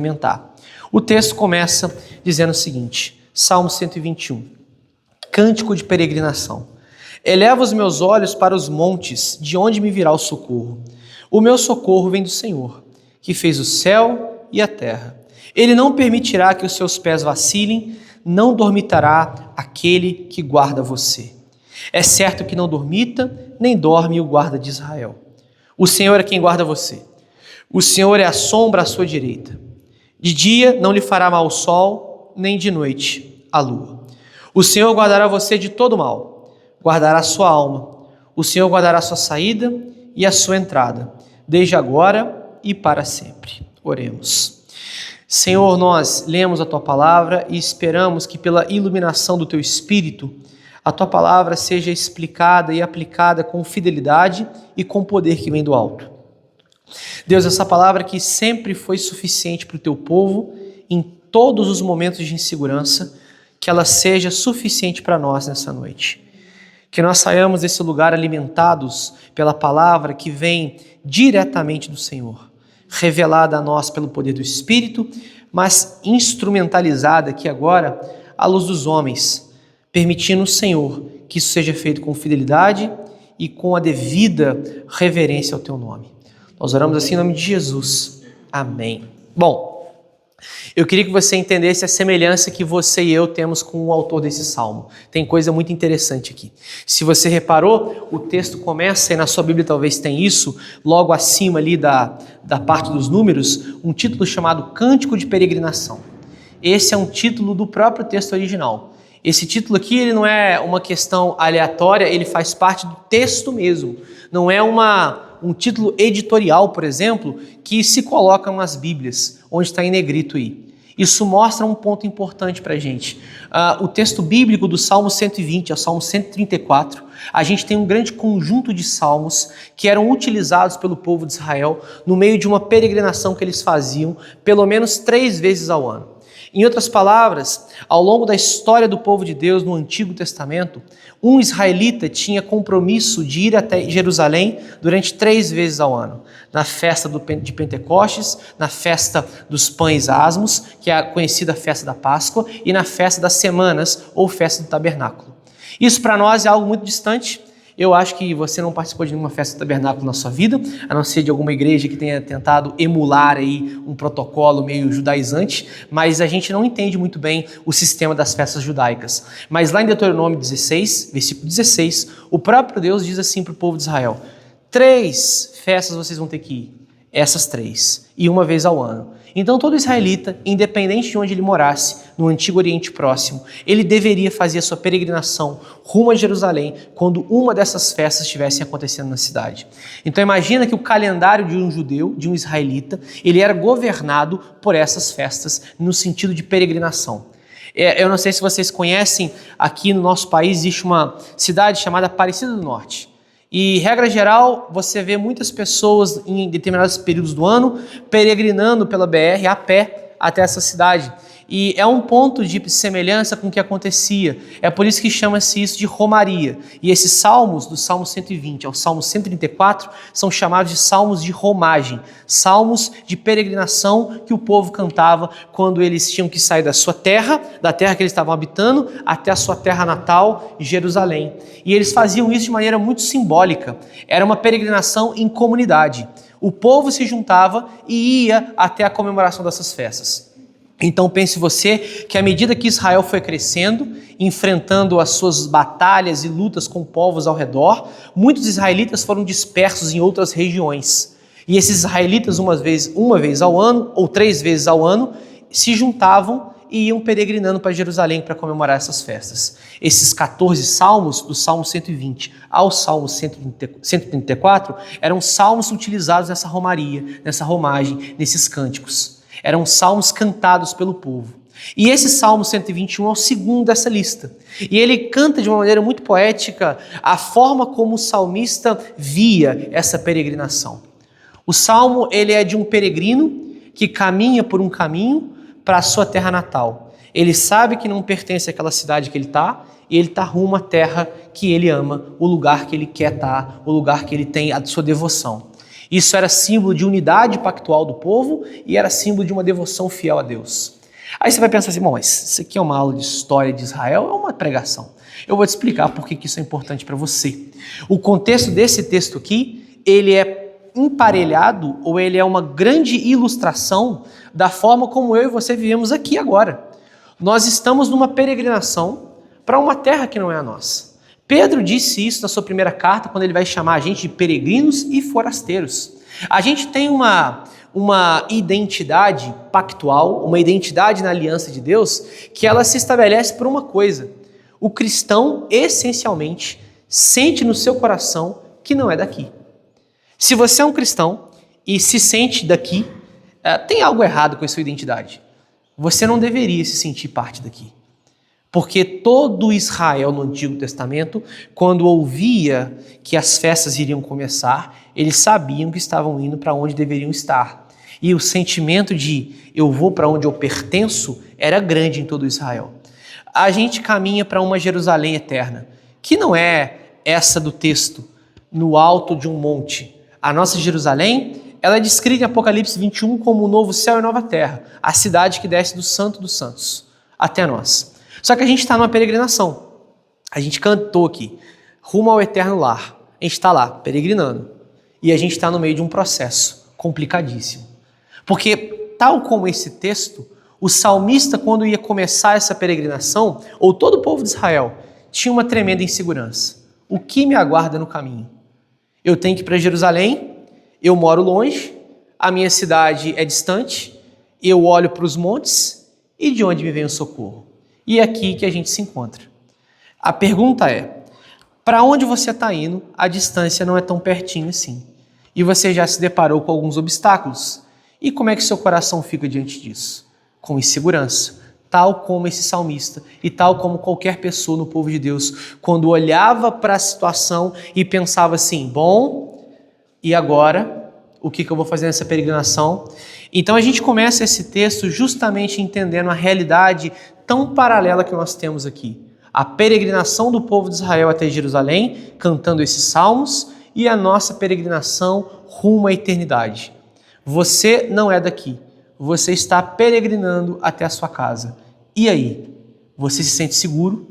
alimentar. O texto começa dizendo o seguinte, Salmo 121, Cântico de peregrinação. Eleva os meus olhos para os montes, de onde me virá o socorro. O meu socorro vem do Senhor, que fez o céu e a terra. Ele não permitirá que os seus pés vacilem, não dormitará aquele que guarda você. É certo que não dormita, nem dorme o guarda de Israel. O Senhor é quem guarda você. O Senhor é a sombra à sua direita. De dia não lhe fará mal o sol, nem de noite a lua. O Senhor guardará você de todo mal, guardará a sua alma. O Senhor guardará a sua saída e a sua entrada, desde agora e para sempre. Oremos. Senhor, nós lemos a Tua palavra e esperamos que pela iluminação do Teu Espírito, a Tua palavra seja explicada e aplicada com fidelidade e com poder que vem do alto. Deus, essa palavra que sempre foi suficiente para o Teu povo, em todos os momentos de insegurança, que ela seja suficiente para nós nessa noite. Que nós saiamos desse lugar alimentados pela palavra que vem diretamente do Senhor, revelada a nós pelo poder do Espírito, mas instrumentalizada aqui agora à luz dos homens, permitindo o Senhor que isso seja feito com fidelidade e com a devida reverência ao Teu nome. Nós oramos assim em nome de Jesus. Amém. Bom, eu queria que você entendesse a semelhança que você e eu temos com o autor desse salmo. Tem coisa muito interessante aqui. Se você reparou, o texto começa, e na sua Bíblia talvez tenha isso, logo acima ali da parte dos números, um título chamado Cântico de Peregrinação. Esse é um título do próprio texto original. Esse título aqui ele não é uma questão aleatória, ele faz parte do texto mesmo. Não é um título editorial, por exemplo, que se coloca nas Bíblias, onde está em negrito aí. Isso mostra um ponto importante para a gente. O texto bíblico do Salmo 120 ao Salmo 134, a gente tem um grande conjunto de salmos que eram utilizados pelo povo de Israel no meio de uma peregrinação que eles faziam pelo menos 3 vezes ao ano. Em outras palavras, ao longo da história do povo de Deus no Antigo Testamento, um israelita tinha compromisso de ir até Jerusalém durante 3 vezes ao ano. Na festa de Pentecostes, na festa dos pães asmos, que é a conhecida festa da Páscoa, e na festa das semanas, ou festa do tabernáculo. Isso para nós é algo muito distante. Eu acho que você não participou de nenhuma festa do tabernáculo na sua vida, a não ser de alguma igreja que tenha tentado emular aí um protocolo meio judaizante, mas a gente não entende muito bem o sistema das festas judaicas. Mas lá em Deuteronômio 16, versículo 16, o próprio Deus diz assim para o povo de Israel: 3 festas vocês vão ter que ir, essas 3, e uma vez ao ano. Então todo israelita, independente de onde ele morasse, no Antigo Oriente Próximo, ele deveria fazer a sua peregrinação rumo a Jerusalém quando uma dessas festas estivesse acontecendo na cidade. Então imagina que o calendário de um judeu, de um israelita, ele era governado por essas festas no sentido de peregrinação. Eu não sei se vocês conhecem, aqui no nosso país existe uma cidade chamada Aparecida do Norte. E, regra geral, você vê muitas pessoas em determinados períodos do ano peregrinando pela BR a pé até essa cidade. E é um ponto de semelhança com o que acontecia. É por isso que chama-se isso de romaria. E esses salmos, do Salmo 120 ao Salmo 134, são chamados de salmos de romagem. Salmos de peregrinação que o povo cantava quando eles tinham que sair da sua terra, da terra que eles estavam habitando, até a sua terra natal, Jerusalém. E eles faziam isso de maneira muito simbólica. Era uma peregrinação em comunidade. O povo se juntava e ia até a comemoração dessas festas. Então pense você que à medida que Israel foi crescendo, enfrentando as suas batalhas e lutas com povos ao redor, muitos israelitas foram dispersos em outras regiões. E esses israelitas, uma vez ao ano, ou 3 vezes ao ano, se juntavam e iam peregrinando para Jerusalém para comemorar essas festas. Esses 14 salmos, do Salmo 120 ao Salmo 134, eram salmos utilizados nessa romaria, nessa romagem, nesses cânticos. Eram salmos cantados pelo povo. E esse Salmo 121 é o segundo dessa lista. E ele canta de uma maneira muito poética a forma como o salmista via essa peregrinação. O Salmo ele é de um peregrino que caminha por um caminho para a sua terra natal. Ele sabe que não pertence àquela cidade que ele está, e ele está rumo à terra que ele ama, o lugar que ele quer estar, o lugar que ele tem a sua devoção. Isso era símbolo de unidade pactual do povo e era símbolo de uma devoção fiel a Deus. Aí você vai pensar assim, bom, mas isso aqui é uma aula de história de Israel, é uma pregação. Eu vou te explicar por que isso é importante para você. O contexto desse texto aqui, ele é emparelhado ou ele é uma grande ilustração da forma como eu e você vivemos aqui agora. Nós estamos numa peregrinação para uma terra que não é a nossa. Pedro disse isso na sua primeira carta, quando ele vai chamar a gente de peregrinos e forasteiros. A gente tem uma identidade pactual, uma identidade na aliança de Deus, que ela se estabelece por uma coisa. O cristão, essencialmente, sente no seu coração que não é daqui. Se você é um cristão e se sente daqui, tem algo errado com a sua identidade. Você não deveria se sentir parte daqui. Porque todo Israel no Antigo Testamento, quando ouvia que as festas iriam começar, eles sabiam que estavam indo para onde deveriam estar. E o sentimento de eu vou para onde eu pertenço era grande em todo Israel. A gente caminha para uma Jerusalém eterna, que não é essa do texto, no alto de um monte. A nossa Jerusalém, ela é descrita em Apocalipse 21 como o novo céu e nova terra, a cidade que desce do Santo dos Santos até nós. Só que a gente está numa peregrinação. A gente cantou aqui, rumo ao eterno lar. A gente está lá, peregrinando. E a gente está no meio de um processo complicadíssimo. Porque, tal como esse texto, o salmista, quando ia começar essa peregrinação, ou todo o povo de Israel, tinha uma tremenda insegurança. O que me aguarda no caminho? Eu tenho que ir para Jerusalém, eu moro longe, a minha cidade é distante, eu olho para os montes, e de onde me vem o socorro? E é aqui que a gente se encontra. A pergunta é, para onde você está indo, a distância não é tão pertinho assim. E você já se deparou com alguns obstáculos. E como é que seu coração fica diante disso? Com insegurança, tal como esse salmista e tal como qualquer pessoa no povo de Deus, quando olhava para a situação e pensava assim, bom, e agora? O que eu vou fazer nessa peregrinação? Então a gente começa esse texto justamente entendendo a realidade tão paralela que nós temos aqui. A peregrinação do povo de Israel até Jerusalém, cantando esses salmos, e a nossa peregrinação rumo à eternidade. Você não é daqui, você está peregrinando até a sua casa. E aí? Você se sente seguro?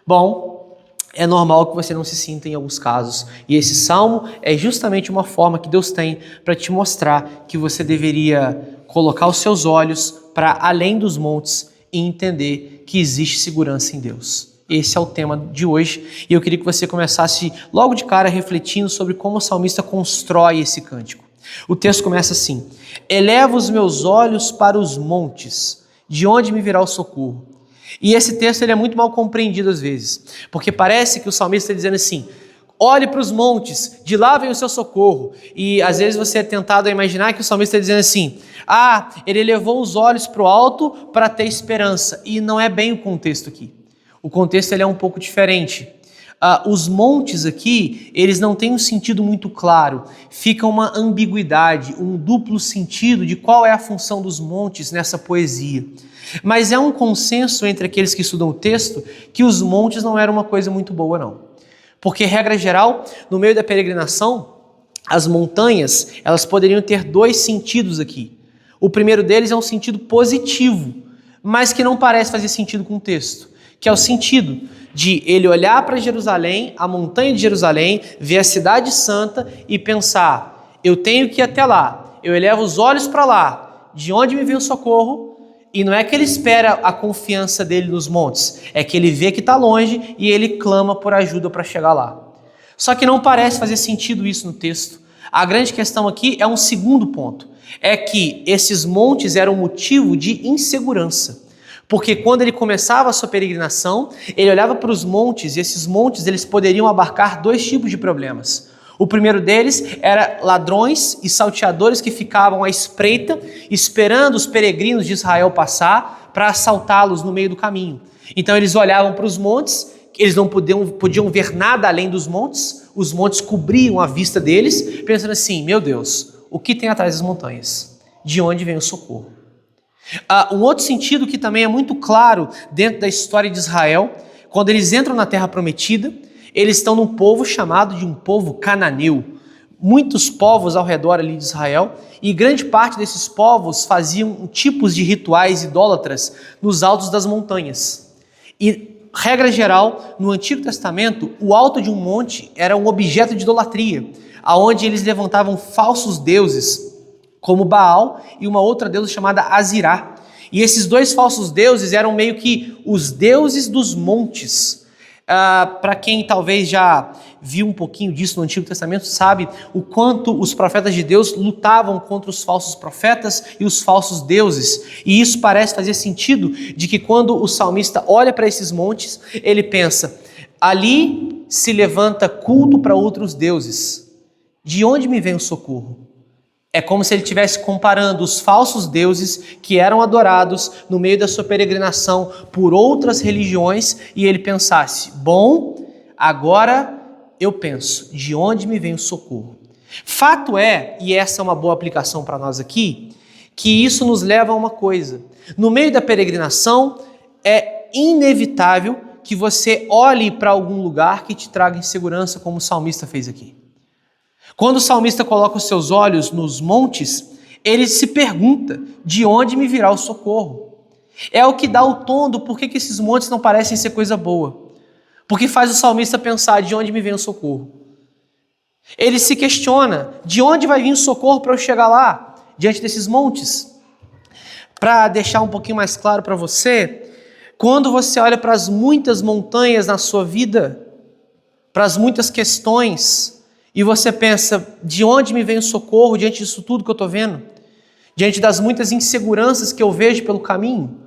Bom, é normal que você não se sinta em alguns casos. E esse salmo é justamente uma forma que Deus tem para te mostrar que você deveria colocar os seus olhos para além dos montes e entender que existe segurança em Deus. Esse é o tema de hoje e eu queria que você começasse logo de cara refletindo sobre como o salmista constrói esse cântico. O texto começa assim, eleva os meus olhos para os montes, de onde me virá o socorro? E esse texto ele é muito mal compreendido às vezes, porque parece que o salmista está dizendo assim, olhe para os montes, de lá vem o seu socorro. E às vezes você é tentado a imaginar que o salmista está dizendo assim, ele levou os olhos para o alto para ter esperança. E não é bem o contexto aqui. O contexto ele é um pouco diferente. Os montes aqui, eles não têm um sentido muito claro. Fica uma ambiguidade, um duplo sentido de qual é a função dos montes nessa poesia. Mas é um consenso entre aqueles que estudam o texto que os montes não eram uma coisa muito boa, não. Porque, regra geral, no meio da peregrinação, as montanhas, elas poderiam ter dois sentidos aqui. O primeiro deles é um sentido positivo, mas que não parece fazer sentido com o texto, que é o sentido de ele olhar para Jerusalém, a montanha de Jerusalém, ver a cidade santa e pensar, eu tenho que ir até lá, eu elevo os olhos para lá, de onde me vem o socorro? E não é que ele espera a confiança dele nos montes, é que ele vê que está longe e ele clama por ajuda para chegar lá. Só que não parece fazer sentido isso no texto. A grande questão aqui é um segundo ponto, é que esses montes eram motivo de insegurança. Porque quando ele começava a sua peregrinação, ele olhava para os montes e esses montes eles poderiam abarcar dois tipos de problemas. O primeiro deles era ladrões e salteadores que ficavam à espreita, esperando os peregrinos de Israel passar para assaltá-los no meio do caminho. Então eles olhavam para os montes, eles não podiam ver nada além dos montes, os montes cobriam a vista deles, pensando assim, meu Deus, o que tem atrás das montanhas? De onde vem o socorro? Um outro sentido que também é muito claro dentro da história de Israel, quando eles entram na Terra Prometida, eles estão num povo chamado de um povo cananeu. muitos povos ao redor ali de Israel, e grande parte desses povos faziam tipos de rituais idólatras nos altos das montanhas. E, regra geral, no Antigo Testamento, o alto de um monte era um objeto de idolatria, aonde eles levantavam falsos deuses, como Baal e uma outra deusa chamada Azirá. E esses dois falsos deuses eram meio que os deuses dos montes. Para quem talvez já viu um pouquinho disso no Antigo Testamento, sabe o quanto os profetas de Deus lutavam contra os falsos profetas e os falsos deuses. E isso parece fazer sentido de que quando o salmista olha para esses montes, ele pensa, ali se levanta culto para outros deuses. De onde me vem o socorro? É como se ele estivesse comparando os falsos deuses que eram adorados no meio da sua peregrinação por outras religiões e ele pensasse, bom, agora eu penso, de onde me vem o socorro? Fato é, e essa é uma boa aplicação para nós aqui, que isso nos leva a uma coisa. No meio da peregrinação, é inevitável que você olhe para algum lugar que te traga insegurança, como o salmista fez aqui. Quando o salmista coloca os seus olhos nos montes, ele se pergunta, de onde me virá o socorro? É o que dá o tom do porquê que esses montes não parecem ser coisa boa. Porque faz o salmista pensar, de onde me vem o socorro? Ele se questiona, de onde vai vir o socorro para eu chegar lá, diante desses montes? Para deixar um pouquinho mais claro para você, quando você olha para as muitas montanhas na sua vida, para as muitas questões, e você pensa, de onde me vem o socorro diante disso tudo que eu estou vendo? Diante das muitas inseguranças que eu vejo pelo caminho?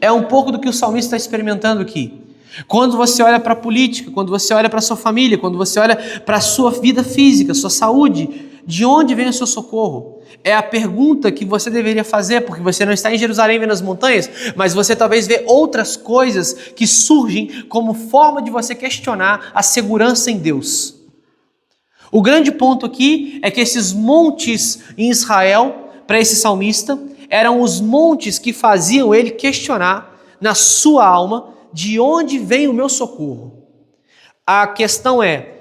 É um pouco do que o salmista está experimentando aqui. Quando você olha para a política, quando você olha para a sua família, quando você olha para a sua vida física, sua saúde, de onde vem o seu socorro? É a pergunta que você deveria fazer, porque você não está em Jerusalém vendo as montanhas, mas você talvez vê outras coisas que surgem como forma de você questionar a segurança em Deus. O grande ponto aqui é que esses montes em Israel, para esse salmista, eram os montes que faziam ele questionar na sua alma de onde vem o meu socorro. A questão é,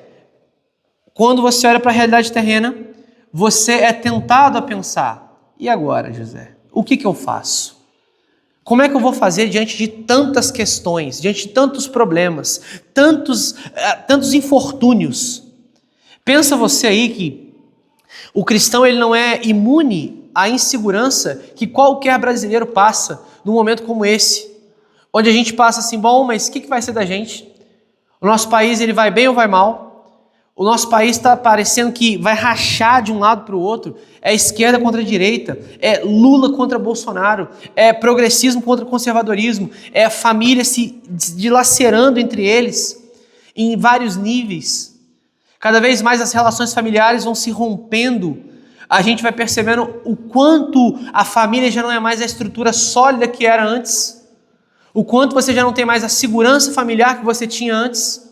quando você olha para a realidade terrena, você é tentado a pensar, e agora, José? O que eu faço? Como é que eu vou fazer diante de tantas questões, diante de tantos problemas, tantos infortúnios? Pensa você aí que o cristão ele não é imune à insegurança que qualquer brasileiro passa num momento como esse, onde a gente passa assim, bom, mas o que vai ser da gente? O nosso país ele vai bem ou vai mal? O nosso país está parecendo que vai rachar de um lado para o outro, é esquerda contra a direita, é Lula contra Bolsonaro, é progressismo contra conservadorismo, é família se dilacerando entre eles em vários níveis. Cada vez mais as relações familiares vão se rompendo, a gente vai percebendo o quanto a família já não é mais a estrutura sólida que era antes, o quanto você já não tem mais a segurança familiar que você tinha antes.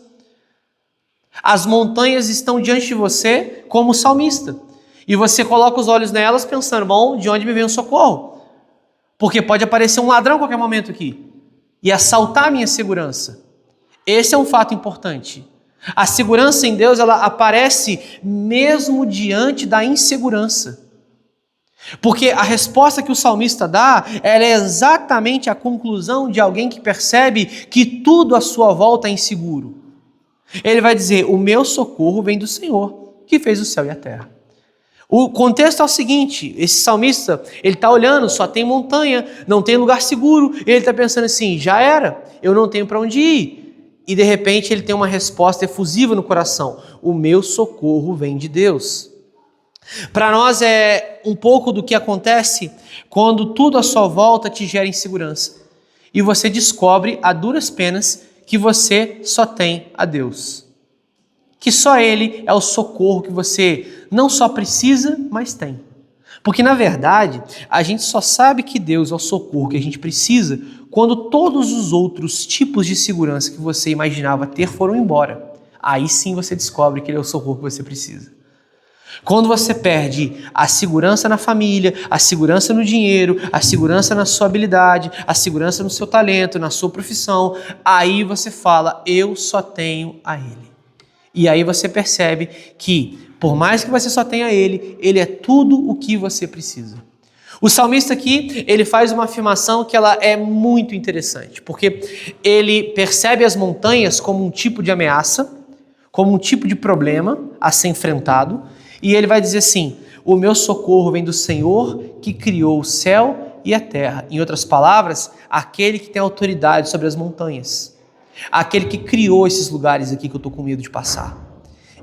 As montanhas estão diante de você como salmista, e você coloca os olhos nelas pensando, bom, de onde me vem o socorro? Porque pode aparecer um ladrão a qualquer momento aqui e assaltar a minha segurança. Esse é um fato importante. A segurança em Deus, ela aparece mesmo diante da insegurança. Porque a resposta que o salmista dá, ela é exatamente a conclusão de alguém que percebe que tudo à sua volta é inseguro. Ele vai dizer, o meu socorro vem do Senhor, que fez o céu e a terra. O contexto é o seguinte, esse salmista, ele está olhando, só tem montanha, não tem lugar seguro, e ele está pensando assim, já era, eu não tenho para onde ir. E de repente ele tem uma resposta efusiva no coração, o meu socorro vem de Deus. Para nós é um pouco do que acontece quando tudo à sua volta te gera insegurança. E você descobre a duras penas que você só tem a Deus. Que só Ele é o socorro que você não só precisa, mas tem. Porque na verdade, a gente só sabe que Deus é o socorro que a gente precisa quando todos os outros tipos de segurança que você imaginava ter foram embora. Aí sim você descobre que Ele é o socorro que você precisa. Quando você perde a segurança na família, a segurança no dinheiro, a segurança na sua habilidade, a segurança no seu talento, na sua profissão, aí você fala, eu só tenho a Ele. E aí você percebe que Por mais que você só tenha Ele é tudo o que você precisa. O salmista aqui, ele faz uma afirmação que ela é muito interessante, porque ele percebe as montanhas como um tipo de ameaça, como um tipo de problema a ser enfrentado, e ele vai dizer assim: o meu socorro vem do Senhor que criou o céu e a terra. Em outras palavras, aquele que tem autoridade sobre as montanhas, aquele que criou esses lugares aqui que eu estou com medo de passar.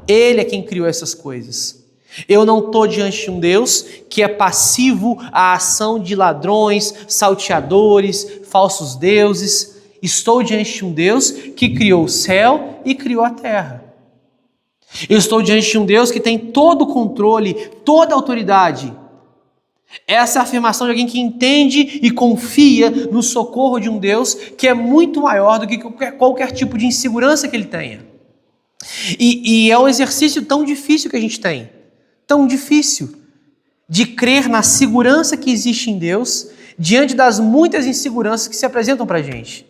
Ele é quem criou essas coisas. Eu não estou diante de um Deus que é passivo à ação de ladrões, salteadores, falsos deuses. Estou diante de um Deus que criou o céu e criou a terra. Eu estou diante de um Deus que tem todo o controle, toda a autoridade. Essa é a afirmação de alguém que entende e confia no socorro de um Deus que é muito maior do que qualquer tipo de insegurança que ele tenha. E é um exercício tão difícil que a gente tem, tão difícil, de crer na segurança que existe em Deus diante das muitas inseguranças que se apresentam para a gente.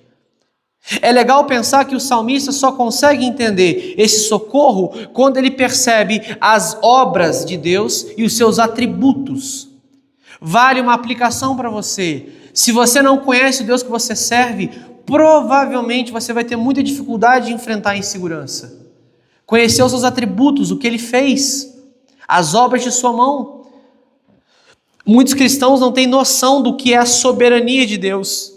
É legal pensar que o salmista só consegue entender esse socorro quando ele percebe as obras de Deus e os seus atributos. Vale uma aplicação para você. Se você não conhece o Deus que você serve, provavelmente você vai ter muita dificuldade de enfrentar a insegurança. Conhecer os seus atributos, o que ele fez, as obras de sua mão. Muitos cristãos não têm noção do que é a soberania de Deus,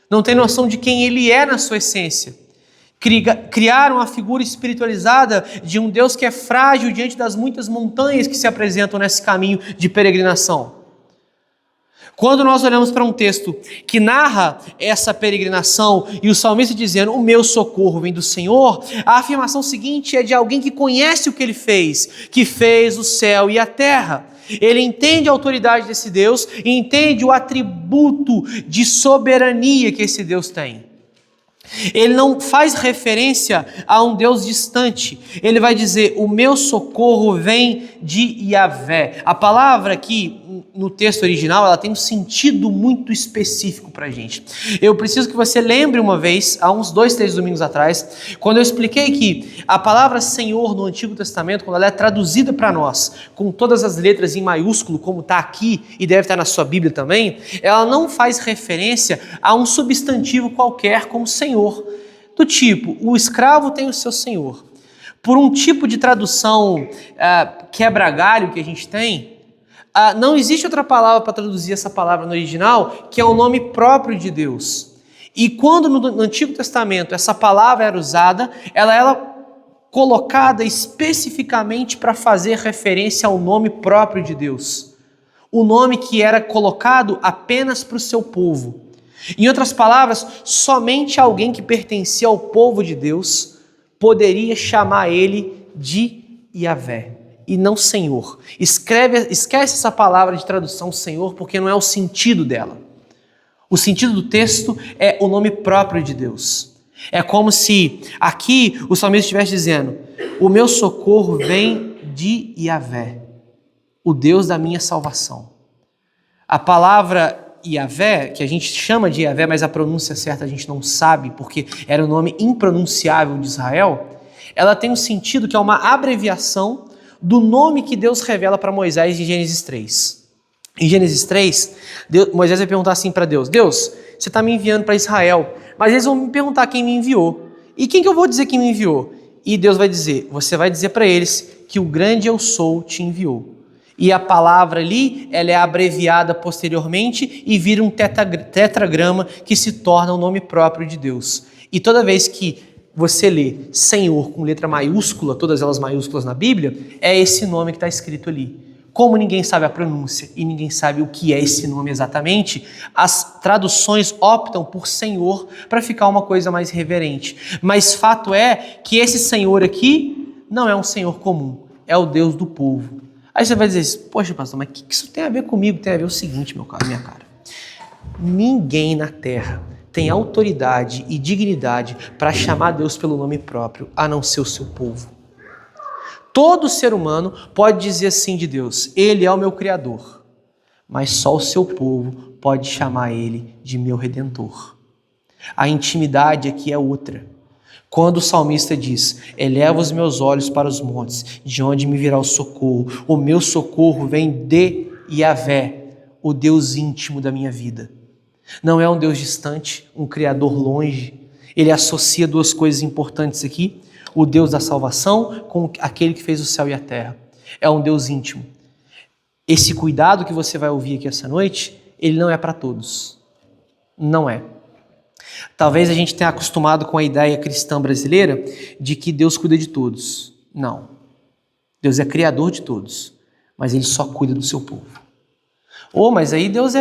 não têm noção de quem ele é na sua essência. Criaram a figura espiritualizada de um Deus que é frágil diante das muitas montanhas que se apresentam nesse caminho de peregrinação. Quando nós olhamos para um texto que narra essa peregrinação e o salmista dizendo: o meu socorro vem do Senhor, a afirmação seguinte é de alguém que conhece o que ele fez, que fez o céu e a terra. Ele entende a autoridade desse Deus e entende o atributo de soberania que esse Deus tem. Ele não faz referência a um Deus distante. Ele vai dizer: o meu socorro vem de Yahvé. A palavra aqui no texto original, ela tem um sentido muito específico para a gente. Eu preciso que você lembre uma vez, há uns 2, 3 domingos atrás, quando eu expliquei que a palavra Senhor no Antigo Testamento, quando ela é traduzida para nós, com todas as letras em maiúsculo, como está aqui e deve estar na sua Bíblia também, ela não faz referência a um substantivo qualquer como Senhor. Do tipo, o escravo tem o seu senhor. Por um tipo de tradução quebra-galho que a gente tem, não existe outra palavra para traduzir essa palavra no original, que é o nome próprio de Deus. E quando no Antigo Testamento essa palavra era usada, ela era colocada especificamente para fazer referência ao nome próprio de Deus. O nome que era colocado apenas para o seu povo. Em outras palavras, somente alguém que pertencia ao povo de Deus poderia chamar ele de Yahvé e não Senhor. Esquece essa palavra de tradução Senhor, porque não é o sentido dela. O sentido do texto é o nome próprio de Deus. É como se aqui o salmista estivesse dizendo: o meu socorro vem de Yahvé, o Deus da minha salvação. A palavra Yahvé, que a gente chama de Yahvé, mas a pronúncia certa a gente não sabe, porque era o nome impronunciável de Israel, ela tem um sentido que é uma abreviação do nome que Deus revela para Moisés em Gênesis 3. Em Gênesis 3, Moisés vai perguntar assim para Deus: Deus, você está me enviando para Israel, mas eles vão me perguntar quem me enviou. E quem que eu vou dizer que me enviou? E Deus vai dizer, você vai dizer para eles que o grande eu sou te enviou. E a palavra ali, ela é abreviada posteriormente e vira um tetragrama que se torna o nome próprio de Deus. E toda vez que você lê Senhor com letra maiúscula, todas elas maiúsculas na Bíblia, é esse nome que está escrito ali. Como ninguém sabe a pronúncia e ninguém sabe o que é esse nome exatamente, as traduções optam por Senhor para ficar uma coisa mais reverente. Mas fato é que esse Senhor aqui não é um Senhor comum, é o Deus do povo. Aí você vai dizer: poxa, pastor, mas o que isso tem a ver comigo? Tem a ver o seguinte, minha cara. Ninguém na terra tem autoridade e dignidade para chamar Deus pelo nome próprio, a não ser o seu povo. Todo ser humano pode dizer assim de Deus: Ele é o meu Criador, mas só o seu povo pode chamar Ele de meu Redentor. A intimidade aqui é outra. Quando o salmista diz, eleva os meus olhos para os montes, de onde me virá o meu socorro vem de Yahvé, o Deus íntimo da minha vida. Não é um Deus distante, um Criador longe. Ele associa duas coisas importantes aqui, o Deus da salvação com aquele que fez o céu e a terra. É um Deus íntimo. Esse cuidado que você vai ouvir aqui essa noite, ele não é para todos. Não é. Talvez a gente tenha acostumado com a ideia cristã brasileira de que Deus cuida de todos. Não. Deus é criador de todos, mas ele só cuida do seu povo. Mas aí Deus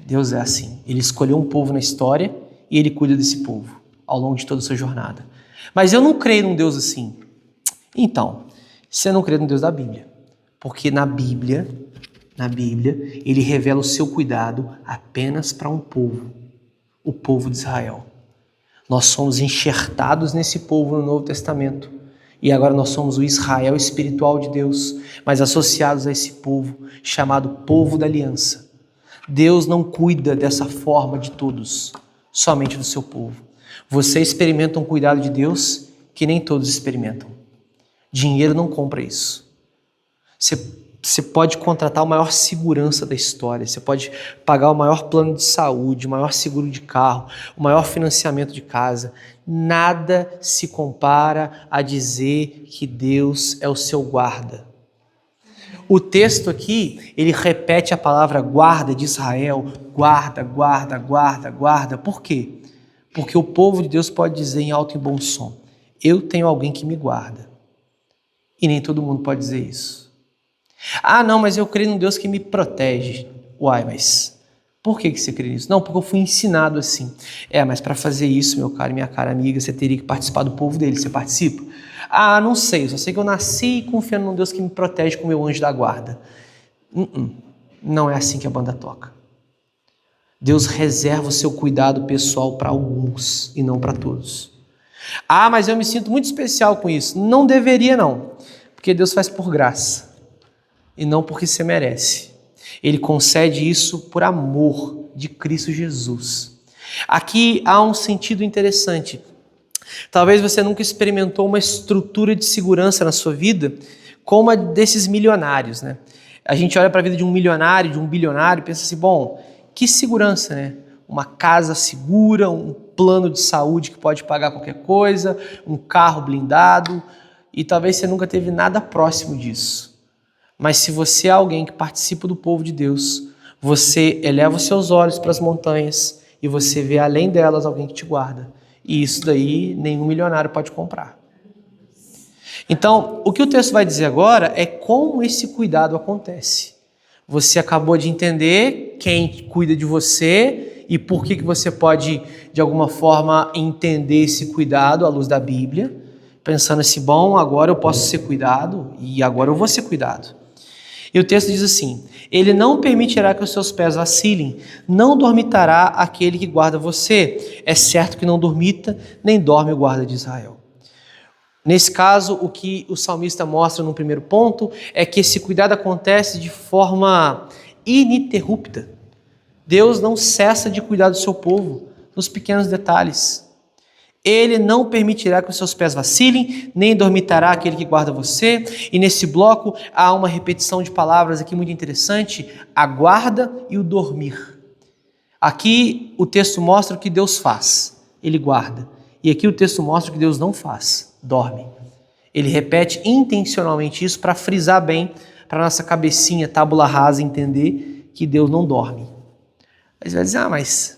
Deus é assim. Ele escolheu um povo na história e ele cuida desse povo ao longo de toda a sua jornada. Mas eu não creio num Deus assim. Então, você não crê no Deus da Bíblia. Porque na Bíblia, ele revela o seu cuidado apenas para um povo, o povo de Israel. Nós somos enxertados nesse povo no Novo Testamento. E agora nós somos o Israel espiritual de Deus, mas associados a esse povo, chamado povo da aliança. Deus não cuida dessa forma de todos, somente do seu povo. Você experimenta um cuidado de Deus que nem todos experimentam. Dinheiro não compra isso. Você pode contratar a maior segurança da história, você pode pagar o maior plano de saúde, o maior seguro de carro, o maior financiamento de casa. Nada se compara a dizer que Deus é o seu guarda. O texto aqui, ele repete a palavra guarda de Israel, guarda, guarda, guarda, guarda. Por quê? Porque o povo de Deus pode dizer em alto e bom som, eu tenho alguém que me guarda. E nem todo mundo pode dizer isso. Não, mas eu creio num Deus que me protege. Mas por que você crê nisso? Não, porque eu fui ensinado assim. Mas para fazer isso, meu caro e minha cara amiga, você teria que participar do povo dele. Você participa? Não sei, só sei que eu nasci confiando num Deus que me protege com o meu anjo da guarda. Não é assim que a banda toca. Deus reserva o seu cuidado pessoal para alguns e não para todos. Mas eu me sinto muito especial com isso. Não deveria não, porque Deus faz por graça e não porque você merece. Ele concede isso por amor de Cristo Jesus. Aqui há um sentido interessante. Talvez você nunca experimentou uma estrutura de segurança na sua vida como a desses milionários, né? A gente olha para a vida de um milionário, de um bilionário e pensa assim, que segurança, né? Uma casa segura, um plano de saúde que pode pagar qualquer coisa, um carro blindado, e talvez você nunca teve nada próximo disso. Mas se você é alguém que participa do povo de Deus, você eleva os seus olhos para as montanhas e você vê além delas alguém que te guarda. E isso daí nenhum milionário pode comprar. Então, o que o texto vai dizer agora é como esse cuidado acontece. Você acabou de entender quem cuida de você e por que você pode, de alguma forma, entender esse cuidado à luz da Bíblia, pensando assim, agora eu posso ser cuidado e agora eu vou ser cuidado. E o texto diz assim, ele não permitirá que os seus pés vacilem, não dormitará aquele que guarda você. É certo que não dormita, nem dorme o guarda de Israel. Nesse caso, o que o salmista mostra no primeiro ponto é que esse cuidado acontece de forma ininterrupta. Deus não cessa de cuidar do seu povo nos pequenos detalhes. Ele não permitirá que os seus pés vacilem, nem dormitará aquele que guarda você. E nesse bloco há uma repetição de palavras aqui muito interessante, a guarda e o dormir. Aqui o texto mostra o que Deus faz, ele guarda. E aqui o texto mostra o que Deus não faz, dorme. Ele repete intencionalmente isso para frisar bem, para nossa cabecinha tábula rasa entender que Deus não dorme. Aí você vai dizer,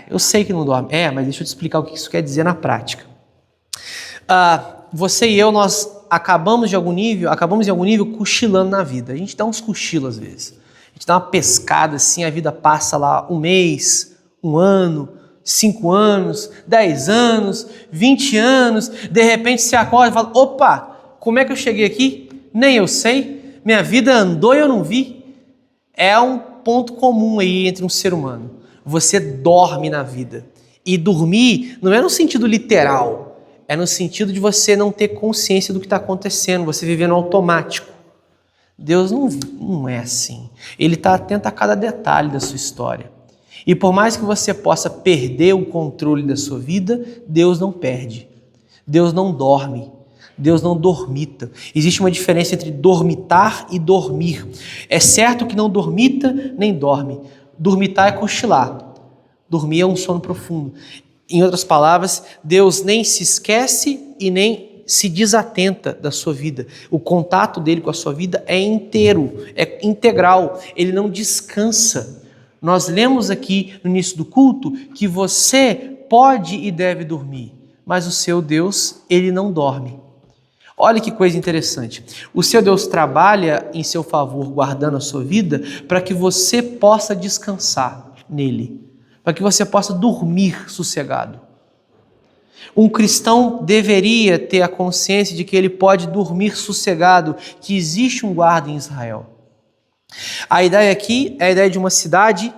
eu sei que não dorme. Mas deixa eu te explicar o que isso quer dizer na prática. Você e eu, nós acabamos em algum nível cochilando na vida. A gente dá uns cochilos às vezes. A gente dá uma pescada assim, a vida passa lá 1 mês, 1 ano, 5 anos, 10 anos, 20 anos. De repente você acorda e fala, opa, como é que eu cheguei aqui? Nem eu sei. Minha vida andou e eu não vi. É um ponto comum aí entre um ser humano. Você dorme na vida. E dormir não é no sentido literal, é no sentido de você não ter consciência do que está acontecendo, você viver no automático. Deus não é assim. Ele está atento a cada detalhe da sua história. E por mais que você possa perder o controle da sua vida, Deus não perde. Deus não dorme. Deus não dormita. Existe uma diferença entre dormitar e dormir. É certo que não dormita nem dorme. Dormitar é cochilar. Dormir é um sono profundo. Em outras palavras, Deus nem se esquece e nem se desatenta da sua vida. O contato dele com a sua vida é inteiro, é integral. Ele não descansa. Nós lemos aqui no início do culto que você pode e deve dormir, mas o seu Deus, ele não dorme. Olha que coisa interessante. O seu Deus trabalha em seu favor, guardando a sua vida, para que você possa descansar nele, para que você possa dormir sossegado. Um cristão deveria ter a consciência de que ele pode dormir sossegado, que existe um guarda em Israel. A ideia aqui é a ideia de uma cidade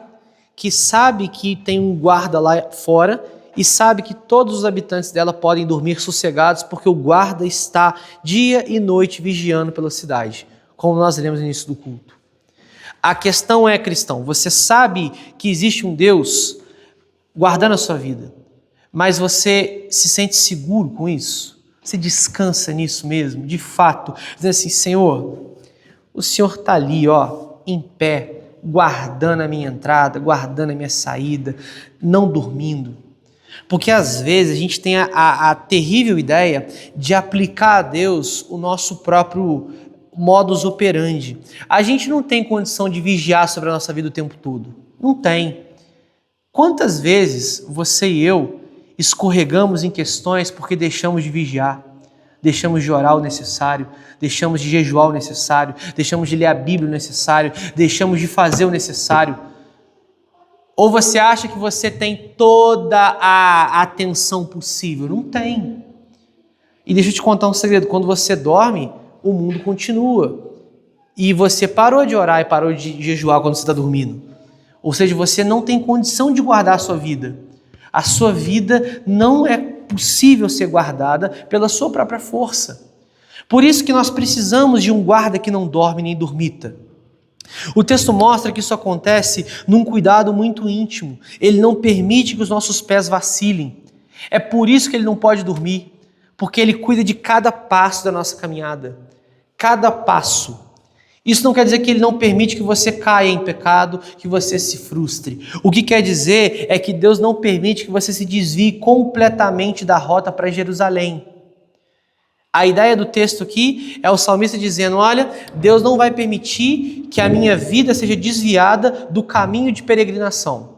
que sabe que tem um guarda lá fora e sabe que todos os habitantes dela podem dormir sossegados porque o guarda está dia e noite vigiando pela cidade, como nós lemos no início do culto. A questão é, cristão, você sabe que existe um Deus guardando a sua vida, mas você se sente seguro com isso? Você descansa nisso mesmo, de fato, dizendo assim, Senhor, o Senhor está ali, em pé, guardando a minha entrada, guardando a minha saída, não dormindo. Porque às vezes a gente tem a terrível ideia de aplicar a Deus o nosso próprio modus operandi. A gente não tem condição de vigiar sobre a nossa vida o tempo todo. Não tem. Quantas vezes você e eu escorregamos em questões porque deixamos de vigiar, deixamos de orar o necessário, deixamos de jejuar o necessário, deixamos de ler a Bíblia o necessário, deixamos de fazer o necessário. Ou você acha que você tem toda a atenção possível? Não tem. E deixa eu te contar um segredo. Quando você dorme, o mundo continua. E você parou de orar e parou de jejuar quando você está dormindo. Ou seja, você não tem condição de guardar a sua vida. A sua vida não é possível ser guardada pela sua própria força. Por isso que nós precisamos de um guarda que não dorme nem dormita. O texto mostra que isso acontece num cuidado muito íntimo. Ele não permite que os nossos pés vacilem. É por isso que ele não pode dormir, porque ele cuida de cada passo da nossa caminhada. Cada passo. Isso não quer dizer que ele não permite que você caia em pecado, que você se frustre. O que quer dizer é que Deus não permite que você se desvie completamente da rota para Jerusalém. A ideia do texto aqui é o salmista dizendo, olha, Deus não vai permitir que a minha vida seja desviada do caminho de peregrinação.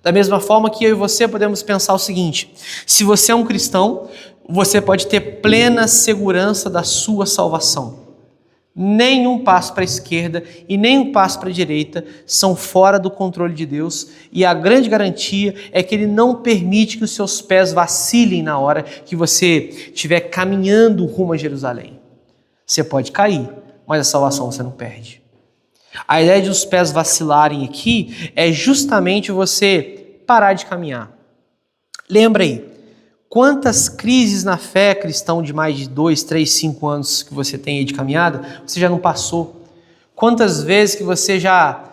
Da mesma forma que eu e você podemos pensar o seguinte, se você é um cristão, você pode ter plena segurança da sua salvação. Nenhum passo para a esquerda e nenhum passo para a direita são fora do controle de Deus e a grande garantia é que Ele não permite que os seus pés vacilem na hora que você estiver caminhando rumo a Jerusalém. Você pode cair, mas a salvação você não perde. A ideia de os pés vacilarem aqui é justamente você parar de caminhar. Lembra aí. Quantas crises na fé cristã de mais de 2, 3, 5 anos que você tem aí de caminhada, você já não passou? Quantas vezes que você já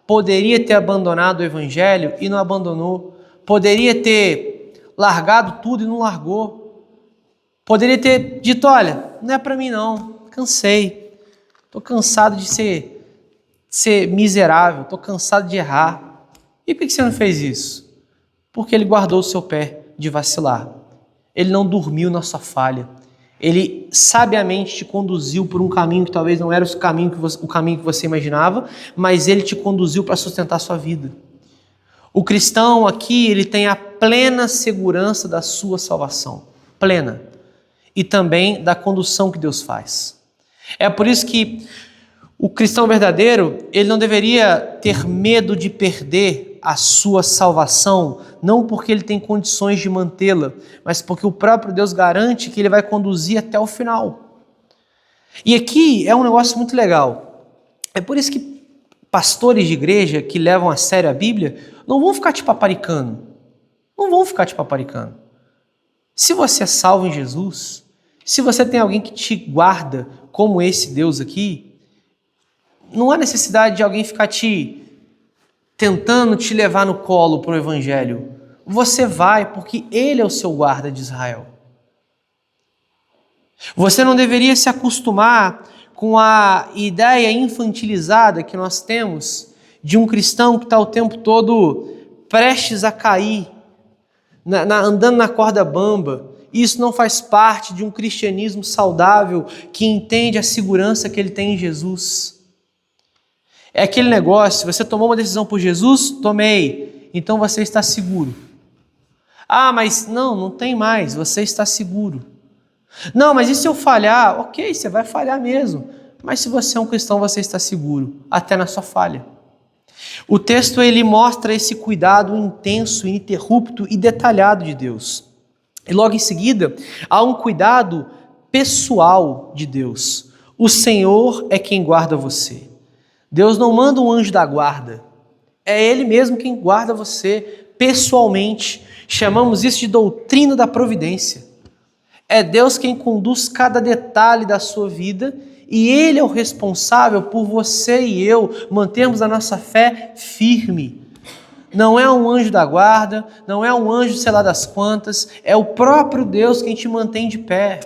poderia ter abandonado o evangelho e não abandonou? Poderia ter largado tudo e não largou? Poderia ter dito, olha, não é para mim não, cansei. Estou cansado de ser miserável, estou cansado de errar. E por que você não fez isso? Porque ele guardou o seu pé de vacilar. Ele não dormiu na sua falha. Ele sabiamente te conduziu por um caminho que talvez não era o caminho que você imaginava, mas ele te conduziu para sustentar a sua vida. O cristão aqui, ele tem a plena segurança da sua salvação. Plena. E também da condução que Deus faz. É por isso que o cristão verdadeiro, ele não deveria ter medo de perder a sua salvação, não porque ele tem condições de mantê-la, mas porque o próprio Deus garante que ele vai conduzir até o final. E aqui é um negócio muito legal. É por isso que pastores de igreja que levam a sério a Bíblia não vão ficar te paparicando. Não vão ficar te paparicando. Se você é salvo em Jesus, se você tem alguém que te guarda como esse Deus aqui, não há necessidade de alguém ficar te tentando te levar no colo para o Evangelho. Você vai porque Ele é o seu guarda de Israel. Você não deveria se acostumar com a ideia infantilizada que nós temos de um cristão que está o tempo todo prestes a cair, andando na corda bamba. Isso não faz parte de um cristianismo saudável que entende a segurança que ele tem em Jesus. É aquele negócio, você tomou uma decisão por Jesus? Tomei. Então você está seguro. Ah, mas não tem mais, você está seguro. Não, mas e se eu falhar? Ok, você vai falhar mesmo. Mas se você é um cristão, você está seguro, até na sua falha. O texto ele mostra esse cuidado intenso, ininterrupto e detalhado de Deus. E logo em seguida, há um cuidado pessoal de Deus. O Senhor é quem guarda você. Deus não manda um anjo da guarda. É Ele mesmo quem guarda você pessoalmente. Chamamos isso de doutrina da providência. É Deus quem conduz cada detalhe da sua vida e Ele é o responsável por você e eu mantermos a nossa fé firme. Não é um anjo da guarda, não é um anjo sei lá das quantas, é o próprio Deus quem te mantém de pé.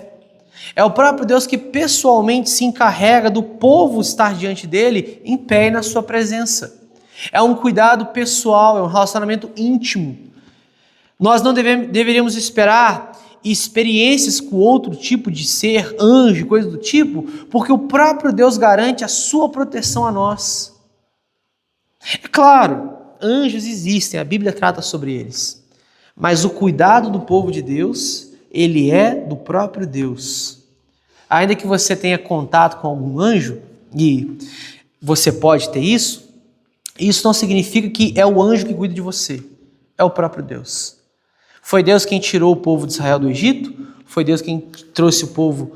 É o próprio Deus que pessoalmente se encarrega do povo estar diante dele em pé e na sua presença. É um cuidado pessoal, é um relacionamento íntimo. Nós não deveríamos esperar experiências com outro tipo de ser, anjo, coisa do tipo, porque o próprio Deus garante a sua proteção a nós. É claro, anjos existem, a Bíblia trata sobre eles, mas o cuidado do povo de Deus, ele é do próprio Deus. Ainda que você tenha contato com algum anjo, e você pode ter isso não significa que é o anjo que cuida de você, é o próprio Deus. Foi Deus quem tirou o povo de Israel do Egito, foi Deus quem trouxe o povo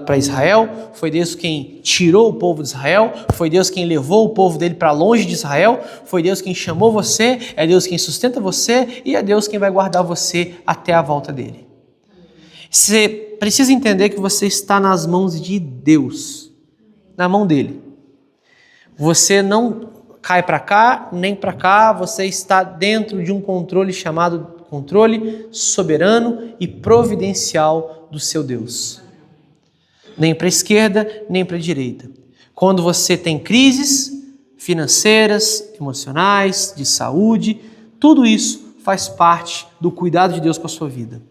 para Israel, foi Deus quem tirou o povo de Israel, foi Deus quem levou o povo dele para longe de Israel, foi Deus quem chamou você, é Deus quem sustenta você e é Deus quem vai guardar você até a volta dele. Você precisa entender que você está nas mãos de Deus, na mão dele. Você não cai para cá, nem para cá, você está dentro de um controle chamado controle soberano e providencial do seu Deus. Nem para a esquerda, nem para a direita. Quando você tem crises financeiras, emocionais, de saúde, tudo isso faz parte do cuidado de Deus com a sua vida.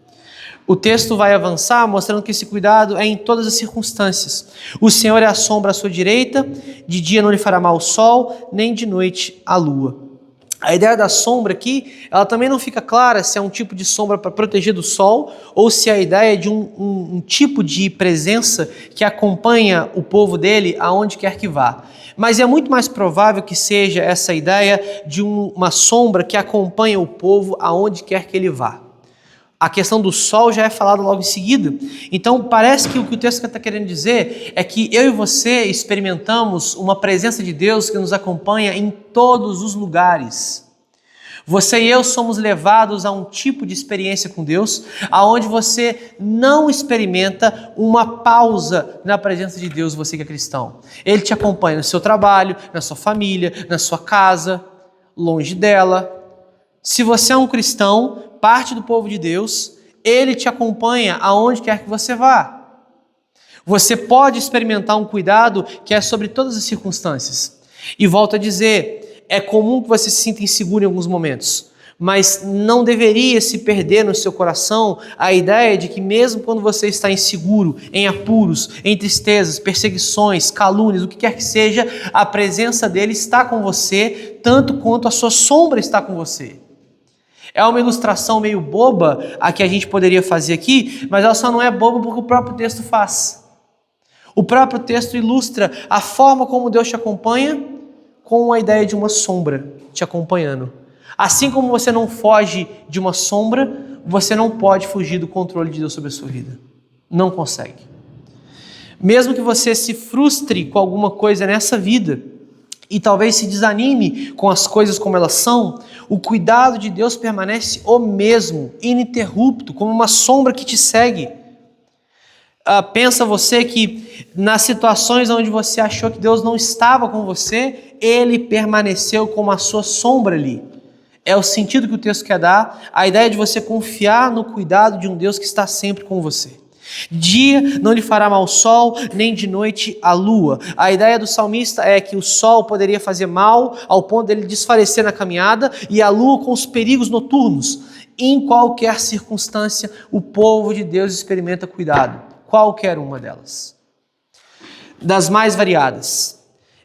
O texto vai avançar mostrando que esse cuidado é em todas as circunstâncias. O Senhor é a sombra à sua direita, de dia não lhe fará mal o sol, nem de noite a lua. A ideia da sombra aqui, ela também não fica clara se é um tipo de sombra para proteger do sol ou se é a ideia de um tipo de presença que acompanha o povo dele aonde quer que vá. Mas é muito mais provável que seja essa ideia de uma sombra que acompanha o povo aonde quer que ele vá. A questão do sol já é falada logo em seguida. Então parece que o que o texto está querendo dizer é que eu e você experimentamos uma presença de Deus que nos acompanha em todos os lugares. Você e eu somos levados a um tipo de experiência com Deus, aonde você não experimenta uma pausa na presença de Deus, você que é cristão. Ele te acompanha no seu trabalho, na sua família, na sua casa, longe dela. Se você é um cristão, parte do povo de Deus, Ele te acompanha aonde quer que você vá. Você pode experimentar um cuidado que é sobre todas as circunstâncias. E volto a dizer, é comum que você se sinta inseguro em alguns momentos, mas não deveria se perder no seu coração a ideia de que mesmo quando você está inseguro, em apuros, em tristezas, perseguições, calúnias, o que quer que seja, a presença dele está com você, tanto quanto a sua sombra está com você. É uma ilustração meio boba a que a gente poderia fazer aqui, mas ela só não é boba porque o próprio texto faz. O próprio texto ilustra a forma como Deus te acompanha com a ideia de uma sombra te acompanhando. Assim como você não foge de uma sombra, você não pode fugir do controle de Deus sobre a sua vida. Não consegue. Mesmo que você se frustre com alguma coisa nessa vida, e talvez se desanime com as coisas como elas são, o cuidado de Deus permanece o mesmo, ininterrupto, como uma sombra que te segue. Pensa você que nas situações onde você achou que Deus não estava com você, Ele permaneceu como a sua sombra ali. É o sentido que o texto quer dar, a ideia de você confiar no cuidado de um Deus que está sempre com você. Dia não lhe fará mal o sol, nem de noite a lua. A ideia do salmista é que o sol poderia fazer mal ao ponto dele desfalecer na caminhada e a lua com os perigos noturnos. Em qualquer circunstância, o povo de Deus experimenta cuidado. Qualquer uma delas. Das mais variadas.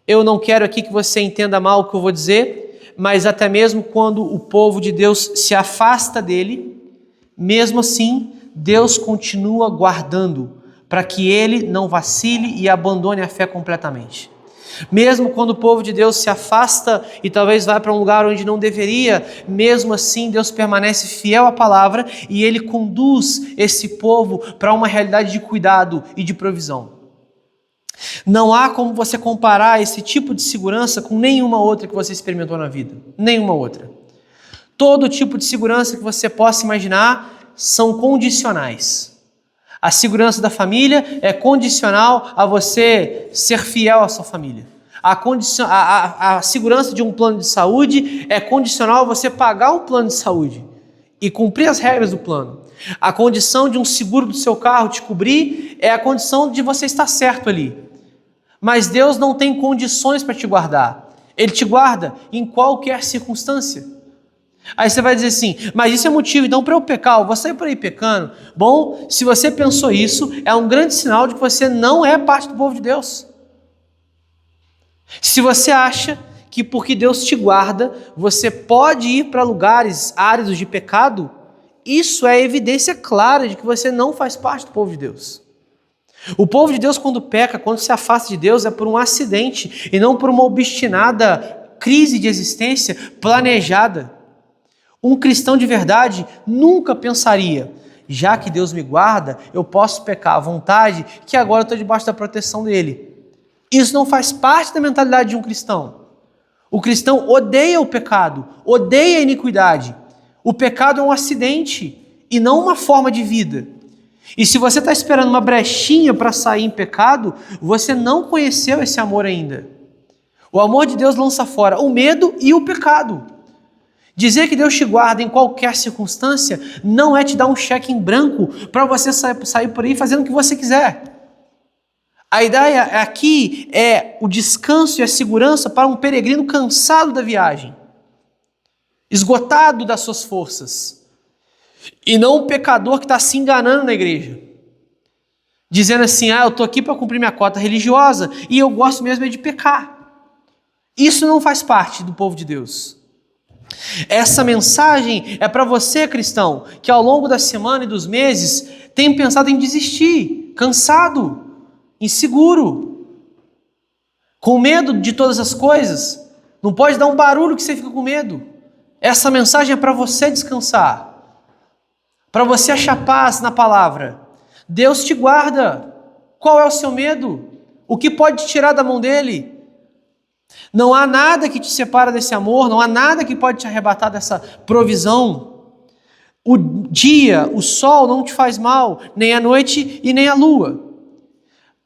Eu não quero aqui que você entenda mal o que eu vou dizer, mas até mesmo quando o povo de Deus se afasta dele, mesmo assim, Deus continua guardando para que ele não vacile e abandone a fé completamente. Mesmo quando o povo de Deus se afasta e talvez vá para um lugar onde não deveria, mesmo assim Deus permanece fiel à palavra e Ele conduz esse povo para uma realidade de cuidado e de provisão. Não há como você comparar esse tipo de segurança com nenhuma outra que você experimentou na vida. Nenhuma outra. Todo tipo de segurança que você possa imaginar são condicionais. A segurança da família é condicional a você ser fiel à sua família. A segurança de um plano de saúde é condicional a você pagar um plano de saúde e cumprir as regras do plano. A condição de um seguro do seu carro te cobrir é a condição de você estar certo ali. Mas Deus não tem condições para te guardar. Ele te guarda em qualquer circunstância. Aí você vai dizer assim, mas isso é motivo então para eu pecar, eu vou sair por aí pecando. Bom, se você pensou isso, é um grande sinal de que você não é parte do povo de Deus. Se você acha que porque Deus te guarda, você pode ir para lugares áridos de pecado, isso é evidência clara de que você não faz parte do povo de Deus. O povo de Deus, quando peca, quando se afasta de Deus, é por um acidente e não por uma obstinada crise de existência planejada. Um cristão de verdade nunca pensaria, já que Deus me guarda, eu posso pecar à vontade, que agora eu estou debaixo da proteção dele. Isso não faz parte da mentalidade de um cristão. O cristão odeia o pecado, odeia a iniquidade. O pecado é um acidente e não uma forma de vida. E se você está esperando uma brechinha para sair em pecado, você não conheceu esse amor ainda. O amor de Deus lança fora o medo e o pecado. Dizer que Deus te guarda em qualquer circunstância não é te dar um cheque em branco para você sair por aí fazendo o que você quiser. A ideia aqui é o descanso e a segurança para um peregrino cansado da viagem, esgotado das suas forças, e não um pecador que está se enganando na igreja, dizendo assim, eu estou aqui para cumprir minha cota religiosa e eu gosto mesmo de pecar. Isso não faz parte do povo de Deus. Essa mensagem é para você, cristão, que ao longo da semana e dos meses tem pensado em desistir, cansado, inseguro, com medo de todas as coisas. Não pode dar um barulho que você fica com medo. Essa mensagem é para você descansar, para você achar paz na palavra. Deus te guarda. Qual é o seu medo? O que pode te tirar da mão dele? Não há nada que te separa desse amor, não há nada que pode te arrebatar dessa provisão. O dia, o sol não te faz mal, nem a noite e nem a lua.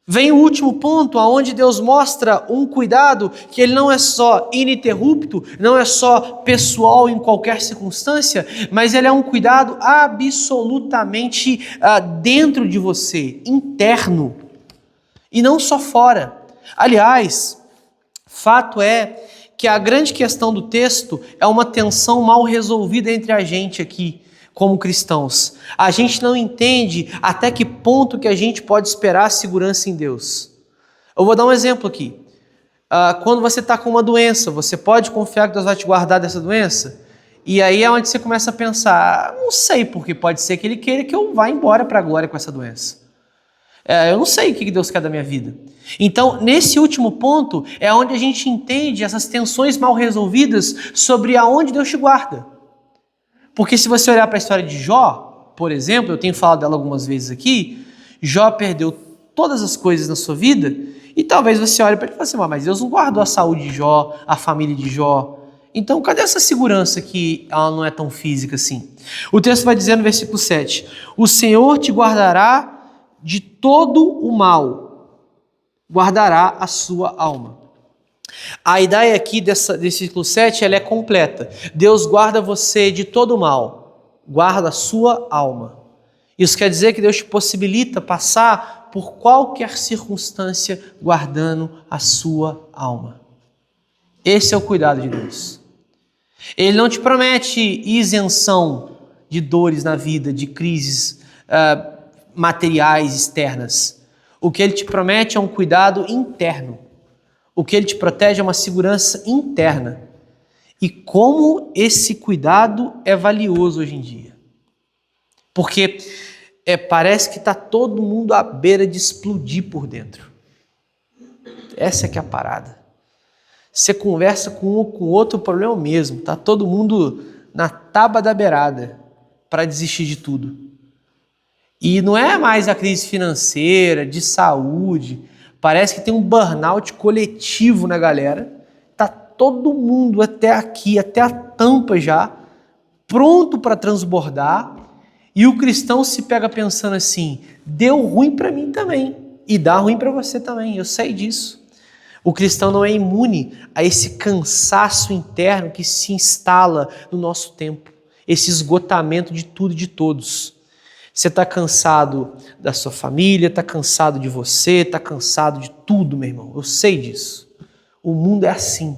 Vem o último ponto, onde Deus mostra um cuidado que ele não é só ininterrupto, não é só pessoal em qualquer circunstância, mas ele é um cuidado absolutamente dentro de você, interno, e não só fora. Aliás, fato é que a grande questão do texto é uma tensão mal resolvida entre a gente aqui, como cristãos. A gente não entende até que ponto que a gente pode esperar segurança em Deus. Eu vou dar um exemplo aqui. Quando você está com uma doença, você pode confiar que Deus vai te guardar dessa doença? E aí é onde você começa a pensar, não sei, porque pode ser que Ele queira que eu vá embora para a glória com essa doença. Eu não sei o que Deus quer da minha vida. Então, nesse último ponto, é onde a gente entende essas tensões mal resolvidas sobre aonde Deus te guarda. Porque se você olhar para a história de Jó, por exemplo, eu tenho falado dela algumas vezes aqui, Jó perdeu todas as coisas na sua vida, e talvez você olhe para ele e fale assim, mas Deus não guardou a saúde de Jó, a família de Jó. Então, cadê essa segurança que ela não é tão física assim? O texto vai dizer no versículo 7, o Senhor te guardará de todo o mal, guardará a sua alma. A ideia aqui desse versículo 7, ela é completa. Deus guarda você de todo o mal, guarda a sua alma. Isso quer dizer que Deus te possibilita passar por qualquer circunstância guardando a sua alma. Esse é o cuidado de Deus. Ele não te promete isenção de dores na vida, de crises materiais externas. O que Ele te promete é um cuidado interno. O que Ele te protege é uma segurança interna. E como esse cuidado é valioso hoje em dia. Porque parece que está todo mundo à beira de explodir por dentro. Essa é que é a parada. Você conversa com um ou com o outro, o problema é o mesmo. Está todo mundo na tábua da beirada para desistir de tudo. E não é mais a crise financeira, de saúde. Parece que tem um burnout coletivo na galera. Está todo mundo até aqui, até a tampa já, pronto para transbordar. E o cristão se pega pensando assim, deu ruim para mim também. E dá ruim para você também, eu sei disso. O cristão não é imune a esse cansaço interno que se instala no nosso tempo. Esse esgotamento de tudo e de todos. Você está cansado da sua família, está cansado de você, está cansado de tudo, meu irmão. Eu sei disso. O mundo é assim.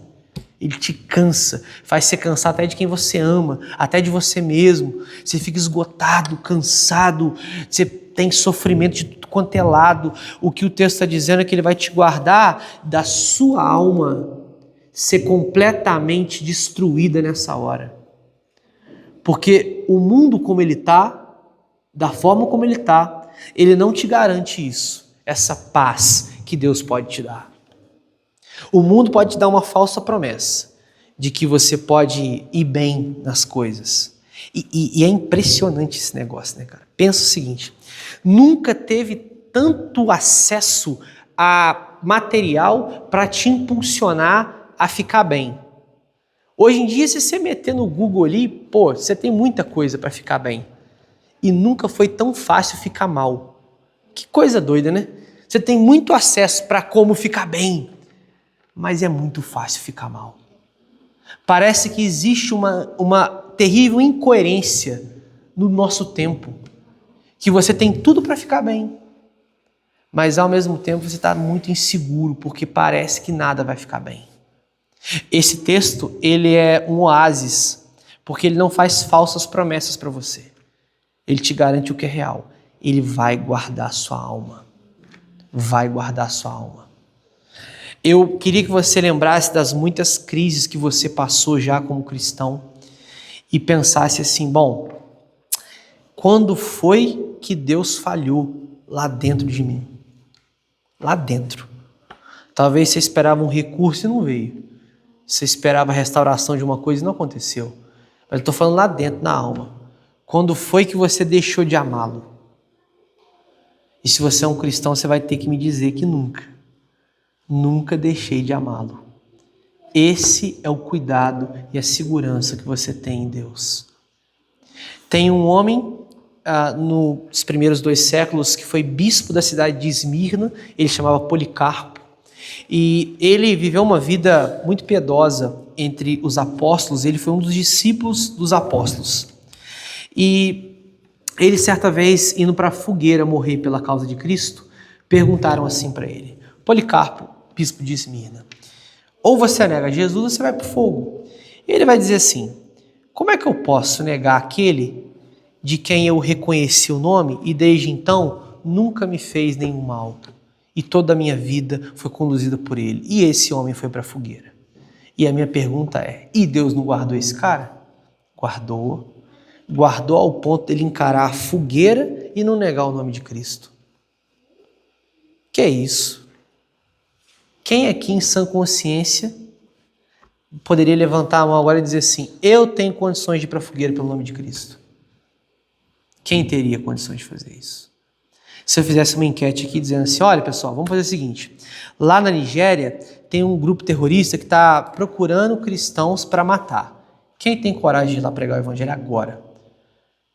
Ele te cansa, faz você cansar até de quem você ama, até de você mesmo. Você fica esgotado, cansado, você tem sofrimento de tudo quanto é lado. O que o texto está dizendo é que ele vai te guardar da sua alma ser completamente destruída nessa hora. Porque o mundo como ele está, da forma como ele está, ele não te garante isso, essa paz que Deus pode te dar. O mundo pode te dar uma falsa promessa de que você pode ir bem nas coisas. E é impressionante esse negócio, né, cara? Pensa o seguinte, nunca teve tanto acesso a material para te impulsionar a ficar bem. Hoje em dia, se você meter no Google ali, você tem muita coisa para ficar bem. E nunca foi tão fácil ficar mal. Que coisa doida, né? Você tem muito acesso para como ficar bem. Mas é muito fácil ficar mal. Parece que existe uma terrível incoerência no nosso tempo, que você tem tudo para ficar bem, mas ao mesmo tempo você está muito inseguro, porque parece que nada vai ficar bem. Esse texto, ele é um oásis, porque ele não faz falsas promessas para você. Ele te garante o que é real. Ele vai guardar a sua alma. Vai guardar a sua alma. Eu queria que você lembrasse das muitas crises que você passou já como cristão e pensasse assim, bom, quando foi que Deus falhou lá dentro de mim? Lá dentro. Talvez você esperava um recurso e não veio. Você esperava a restauração de uma coisa e não aconteceu. Mas eu estou falando lá dentro, na alma. Quando foi que você deixou de amá-lo? E se você é um cristão, você vai ter que me dizer que nunca. Nunca deixei de amá-lo. Esse é o cuidado e a segurança que você tem em Deus. Tem um homem nos primeiros 2 séculos que foi bispo da cidade de Esmirna, ele chamava Policarpo, e ele viveu uma vida muito piedosa entre os apóstolos, ele foi um dos discípulos dos apóstolos. E ele, certa vez, indo para a fogueira morrer pela causa de Cristo, perguntaram assim para ele, Policarpo, bispo de Esmirna, ou você nega Jesus ou você vai para o fogo. E ele vai dizer assim, como é que eu posso negar aquele de quem eu reconheci o nome e desde então nunca me fez nenhum mal e toda a minha vida foi conduzida por ele e esse homem foi para a fogueira. E a minha pergunta é, e Deus não guardou esse cara? Guardou ao ponto dele encarar a fogueira e não negar o nome de Cristo. Que é isso? Quem aqui em sã consciência poderia levantar a mão agora e dizer assim, eu tenho condições de ir para a fogueira pelo nome de Cristo? Quem teria condições de fazer isso? Se eu fizesse uma enquete aqui dizendo assim, olha pessoal, vamos fazer o seguinte, lá na Nigéria tem um grupo terrorista que está procurando cristãos para matar. Quem tem coragem de ir lá pregar o evangelho agora?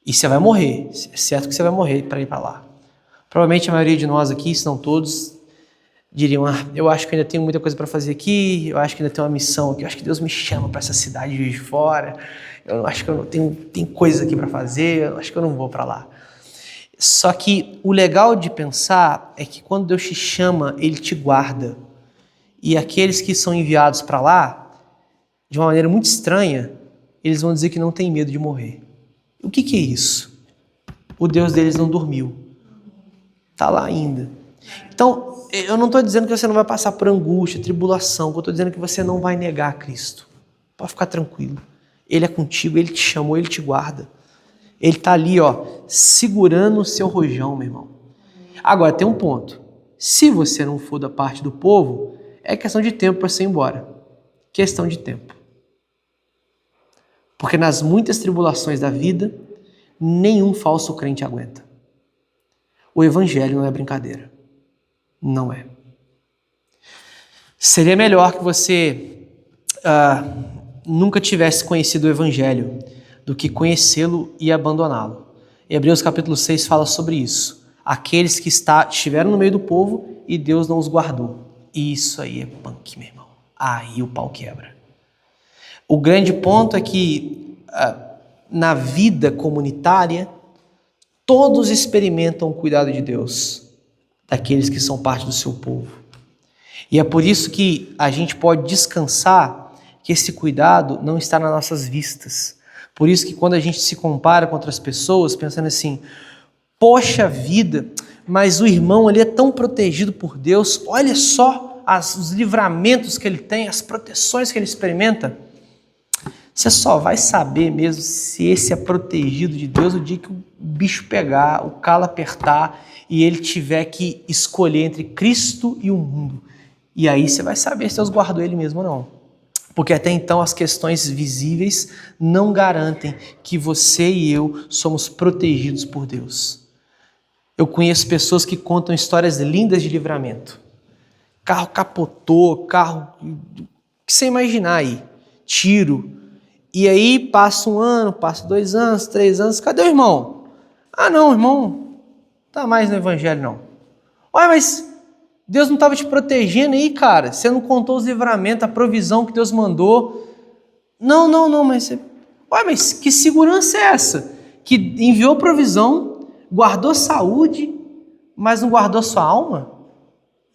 E você vai morrer, é certo que você vai morrer para ir para lá. Provavelmente a maioria de nós aqui, se não todos, diriam, eu acho que ainda tenho muita coisa para fazer aqui, eu acho que ainda tenho uma missão aqui, eu acho que Deus me chama para essa cidade de fora, eu acho que eu não tenho coisas aqui para fazer, eu acho que eu não vou para lá. Só que o legal de pensar é que quando Deus te chama, Ele te guarda. E aqueles que são enviados para lá, de uma maneira muito estranha, eles vão dizer que não tem medo de morrer. O que é isso? O Deus deles não dormiu. Está lá ainda. Então, eu não estou dizendo que você não vai passar por angústia, tribulação, eu estou dizendo que você não vai negar Cristo. Pode ficar tranquilo. Ele é contigo, Ele te chamou, Ele te guarda. Ele está ali, segurando o seu rojão, meu irmão. Agora, tem um ponto. Se você não for da parte do povo, é questão de tempo para você ir embora. Questão de tempo. Porque nas muitas tribulações da vida, nenhum falso crente aguenta. O evangelho não é brincadeira. Não é. Seria melhor que você nunca tivesse conhecido o evangelho do que conhecê-lo e abandoná-lo. Hebreus capítulo 6 fala sobre isso. Aqueles que estiveram no meio do povo e Deus não os guardou. Isso aí é punk, meu irmão. Aí o pau quebra. O grande ponto é que na vida comunitária, todos experimentam o cuidado de Deus, daqueles que são parte do seu povo. E é por isso que a gente pode descansar que esse cuidado não está nas nossas vistas. Por isso que quando a gente se compara com outras pessoas, pensando assim, poxa vida, mas o irmão ali é tão protegido por Deus, olha só os livramentos que ele tem, as proteções que ele experimenta. Você só vai saber mesmo se esse é protegido de Deus o dia que o bicho pegar, o calo apertar e ele tiver que escolher entre Cristo e o mundo. E aí você vai saber se Deus guardou ele mesmo ou não. Porque até então as questões visíveis não garantem que você e eu somos protegidos por Deus. Eu conheço pessoas que contam histórias lindas de livramento. Carro capotou, carro que você imaginar aí, tiro. E aí passa um ano, passa 2 anos, 3 anos, cadê o irmão? Ah não, o irmão não está mais no evangelho não. Olha, mas Deus não estava te protegendo aí, cara? Você não contou os livramentos, a provisão que Deus mandou? Não, mas você... Olha, mas que segurança é essa? Que enviou provisão, guardou saúde, mas não guardou sua alma?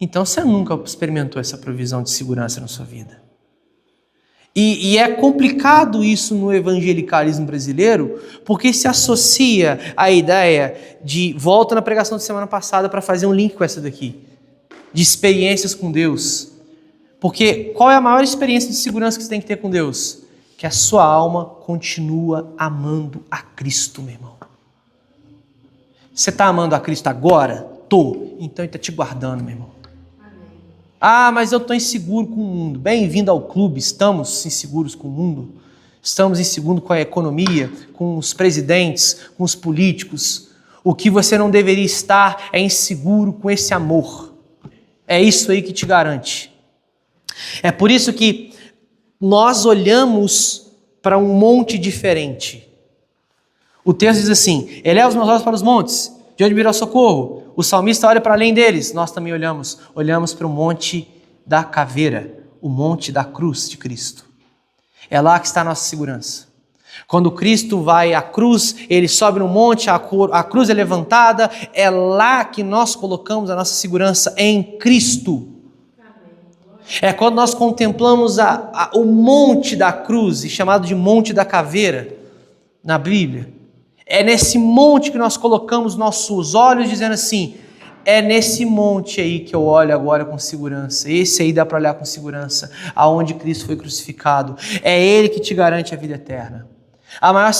Então você nunca experimentou essa provisão de segurança na sua vida. E é complicado isso no evangelicalismo brasileiro, porque se associa à ideia de, volta na pregação de semana passada para fazer um link com essa daqui, de experiências com Deus. Porque qual é a maior experiência de segurança que você tem que ter com Deus? Que a sua alma continua amando a Cristo, meu irmão. Você está amando a Cristo agora? Tô. Então Ele está te guardando, meu irmão. Ah, mas eu estou inseguro com o mundo. Bem-vindo ao clube, estamos inseguros com o mundo. Estamos inseguros com a economia, com os presidentes, com os políticos. O que você não deveria estar é inseguro com esse amor. É isso aí que te garante. É por isso que nós olhamos para um monte diferente. O texto diz assim, eleva os meus olhos para os montes, de onde virá o socorro? O salmista olha para além deles, nós também olhamos para o monte da caveira, o monte da cruz de Cristo. É lá que está a nossa segurança. Quando Cristo vai à cruz, Ele sobe no monte, a cruz é levantada, é lá que nós colocamos a nossa segurança em Cristo. É quando nós contemplamos o monte da cruz, chamado de monte da caveira, na Bíblia. É nesse monte que nós colocamos nossos olhos, dizendo assim, é nesse monte aí que eu olho agora com segurança. Esse aí dá para olhar com segurança, aonde Cristo foi crucificado. É Ele que te garante a vida eterna. A maior